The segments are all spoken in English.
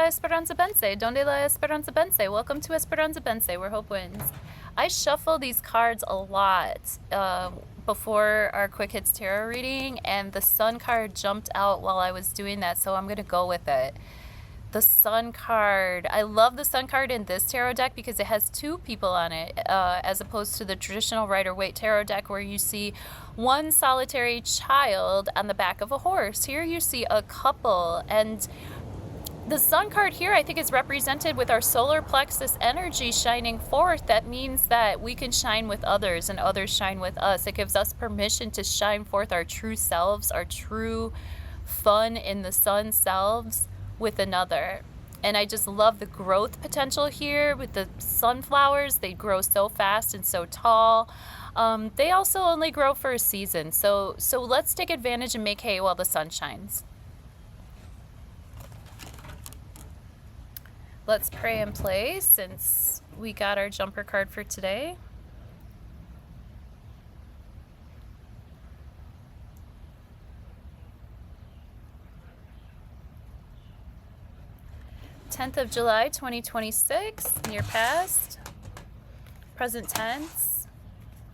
Esperanza Bense? Donde la Esperanza Bense? Welcome to Esperanza Bense, where hope wins. I shuffle these cards a lot before our Quick Hits Tarot reading, and the Sun card jumped out while I was doing that, so I'm going to go with it. The Sun card. I love the Sun card in this tarot deck because it has two people on it, as opposed to the traditional Rider-Waite tarot deck where you see one solitary child on the back of a horse. Here you see a couple, and the Sun card here I think is represented with our solar plexus energy shining forth. That means that we can shine with others and others shine with us. It gives us permission to shine forth our true selves, our true fun in the sun selves with another. And I just love the growth potential here with the sunflowers. They grow so fast and so tall. They also only grow for a season. So let's take advantage and make hay while the sun shines. Let's pray and play since we got our jumper card for today. July 10th, 2026, near past, present tense,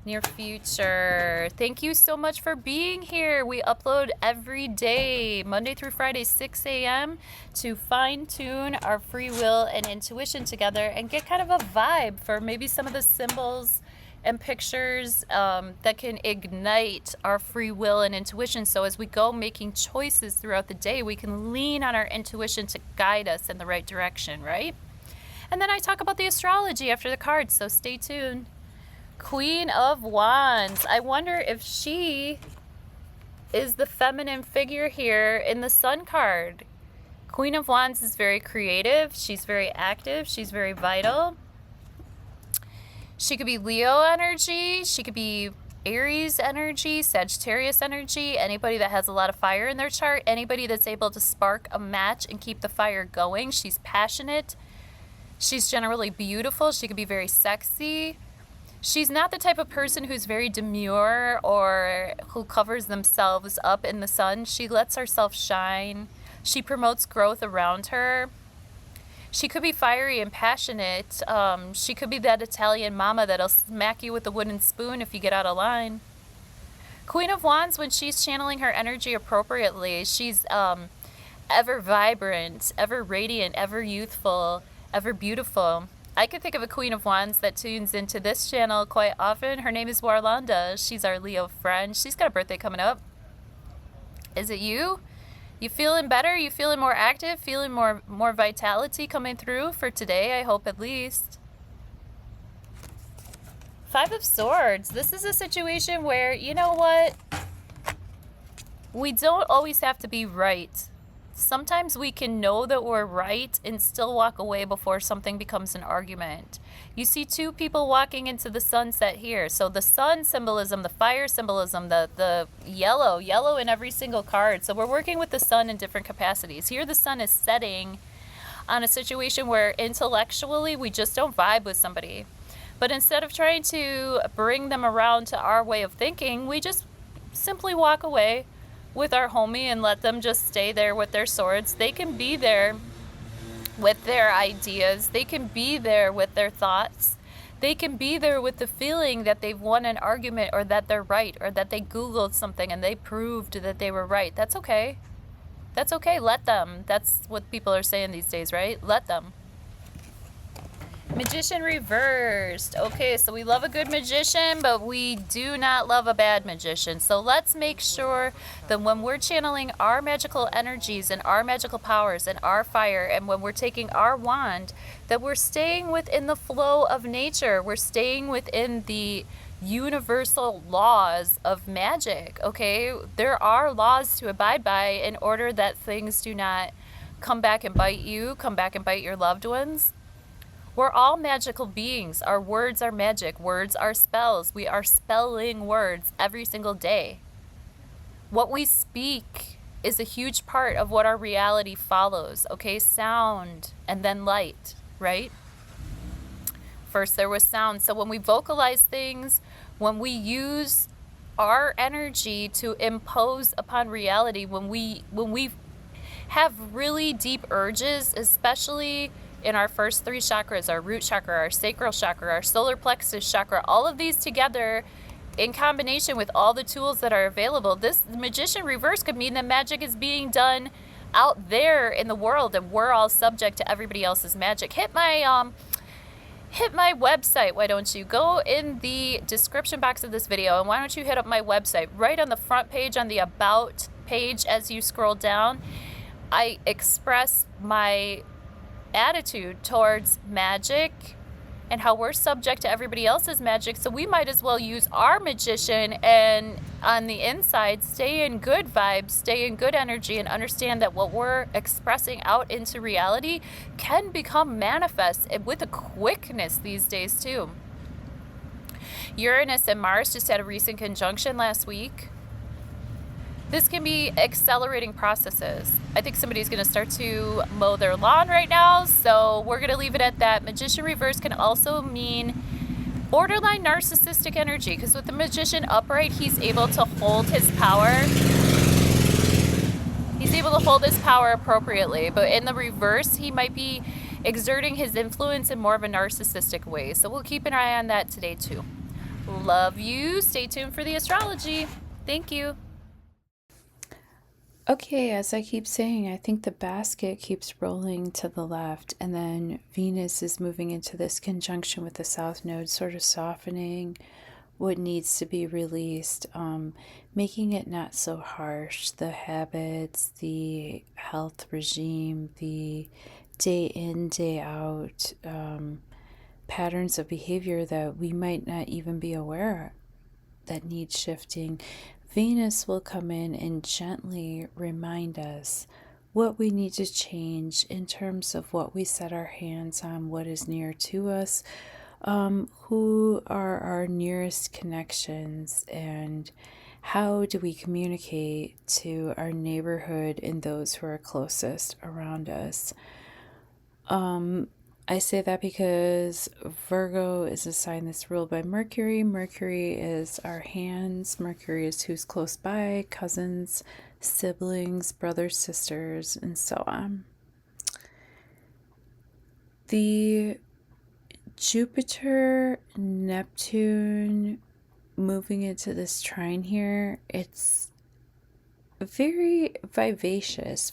near future. Thank you so much for being here. We upload every day, Monday through Friday, 6 a.m. to fine-tune our free will and intuition together and get kind of a vibe for maybe some of the symbols and pictures that can ignite our free will and intuition. So as we go making choices throughout the day, we can lean on our intuition to guide us in the right direction, right? And then I talk about the astrology after the cards, so stay tuned. Queen of Wands. I wonder if she is the feminine figure here in the Sun card. Queen of Wands is very creative. She's very active. She's very vital. She could be Leo energy. She could be Aries energy, Sagittarius energy, anybody that has a lot of fire in their chart, anybody that's able to spark a match and keep the fire going. She's passionate. She's generally beautiful. She could be very sexy. She's not the type of person who's very demure or who covers themselves up in the sun. She lets herself shine. She promotes growth around her. She could be fiery and passionate. She could be that Italian mama that'll smack you with a wooden spoon if you get out of line. Queen of Wands, when she's channeling her energy appropriately, she's ever vibrant, ever radiant, ever youthful, ever beautiful. I could think of a Queen of Wands that tunes into this channel quite often. Her name is Warlanda. She's our Leo friend. She's got a birthday coming up. Is it you? You feeling better? You feeling more active? Feeling more vitality coming through for today, I hope at least. Five of Swords. This is a situation where, you know what? We don't always have to be right. Sometimes we can know that we're right and still walk away before something becomes an argument. You see two people walking into the sunset here. So the sun symbolism, the fire symbolism, the yellow in every single card. So we're working with the sun in different capacities. Here the sun is setting on a situation where intellectually we just don't vibe with somebody. But instead of trying to bring them around to our way of thinking, we just simply walk away with our homie and let them just stay there with their swords. They can be there with their ideas. They can be there with their thoughts. They can be there with the feeling that they've won an argument or that they're right or that they Googled something and they proved that they were right. That's okay. That's okay. Let them. That's what people are saying these days, right? Let them. Magician reversed. Okay, so we love a good magician, but we do not love a bad magician. So let's make sure that when we're channeling our magical energies and our magical powers and our fire, and when we're taking our wand, that we're staying within the flow of nature. We're staying within the universal laws of magic, okay? There are laws to abide by in order that things do not come back and bite you, come back and bite your loved ones. We're all magical beings. Our words are magic. Words are spells. We are spelling words every single day. What we speak is a huge part of what our reality follows, okay? Sound and then light, right? First there was sound. So when we vocalize things, when we use our energy to impose upon reality, when we have really deep urges, especially in our first 3 chakras, our root chakra, our sacral chakra, our solar plexus chakra, all of these together in combination with all the tools that are available, this magician reverse could mean that magic is being done out there in the world and we're all subject to everybody else's magic. Hit my website, why don't you? Go in the description box of this video and why don't you hit up my website? Right on the front page, on the About page as you scroll down, I express my attitude towards magic and how we're subject to everybody else's magic, so we might as well use our magician and on the inside stay in good vibes, stay in good energy, and understand that what we're expressing out into reality can become manifest with a quickness these days too. Uranus and Mars just had a recent conjunction last week. This can be accelerating processes. I think somebody's going to start to mow their lawn right now, so we're going to leave it at that. Magician reverse can also mean borderline narcissistic energy, because with the magician upright, he's able to hold his power. He's able to hold his power appropriately, but in the reverse, he might be exerting his influence in more of a narcissistic way. So we'll keep an eye on that today too. Love you. Stay tuned for the astrology. Thank you. Okay, as I keep saying, I think the basket keeps rolling to the left, and then Venus is moving into this conjunction with the South Node, sort of softening what needs to be released, making it not so harsh. The habits, the health regime, the day in, day out patterns of behavior that we might not even be aware that need shifting. Venus will come in and gently remind us what we need to change in terms of what we set our hands on, what is near to us, who are our nearest connections, and how do we communicate to our neighborhood and those who are closest around us. I say that because Virgo is a sign that's ruled by Mercury. Mercury is our hands. Mercury is who's close by, cousins, siblings, brothers, sisters, and so on. The Jupiter, Neptune moving into this trine here, it's very vivacious,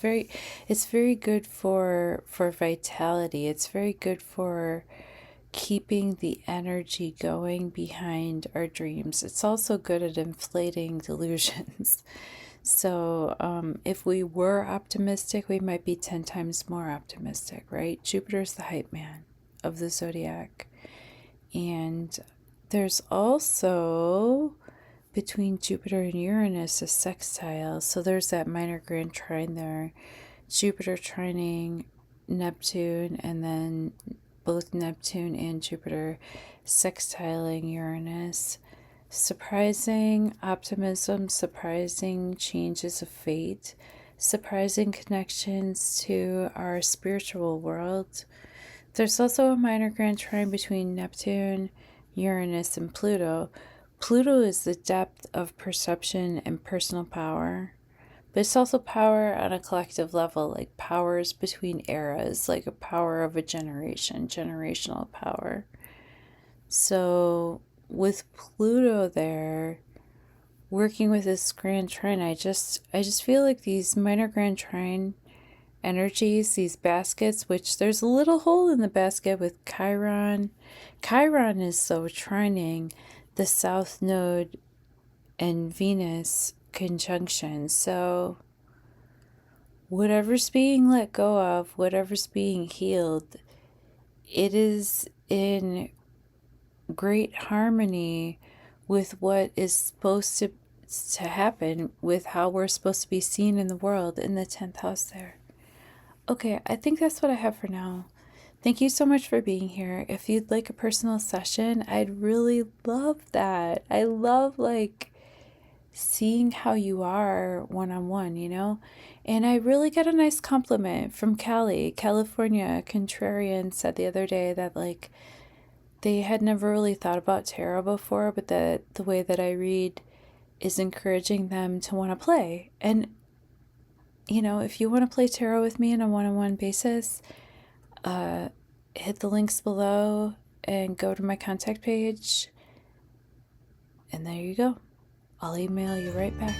it's very good for vitality. It's very good for keeping the energy going behind our dreams. It's also good at inflating delusions. So if we were optimistic, we might be 10 times more optimistic, right? Jupiter's the hype man of the zodiac. And there's also, between Jupiter and Uranus, a sextile. So there's that minor grand trine there. Jupiter trining Neptune, and then both Neptune and Jupiter sextiling Uranus. Surprising optimism, surprising changes of fate, surprising connections to our spiritual world. There's also a minor grand trine between Neptune, Uranus, and Pluto. Pluto is the depth of perception and personal power, but it's also power on a collective level, like powers between eras, like a power of a generation, generational power. So with Pluto there, working with this grand trine, I just feel like these minor grand trine energies, these baskets, which there's a little hole in the basket with Chiron. Chiron is so trining the South Node and Venus conjunction. So whatever's being let go of, whatever's being healed, it is in great harmony with what is supposed to happen, with how we're supposed to be seen in the world, in the 10th house there. Okay, I think that's what I have for now. Thank you so much for being here. If you'd like a personal session, I'd really love that. I love seeing how you are one-on-one, you know? And I really got a nice compliment from California. Contrarian said the other day that they had never really thought about tarot before, but that the way that I read is encouraging them to want to play. And you know, if you want to play tarot with me on a one-on-one basis, hit the links below and go to my contact page. And there you go. I'll email you right back.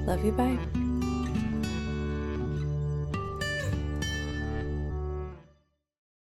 Love you, bye.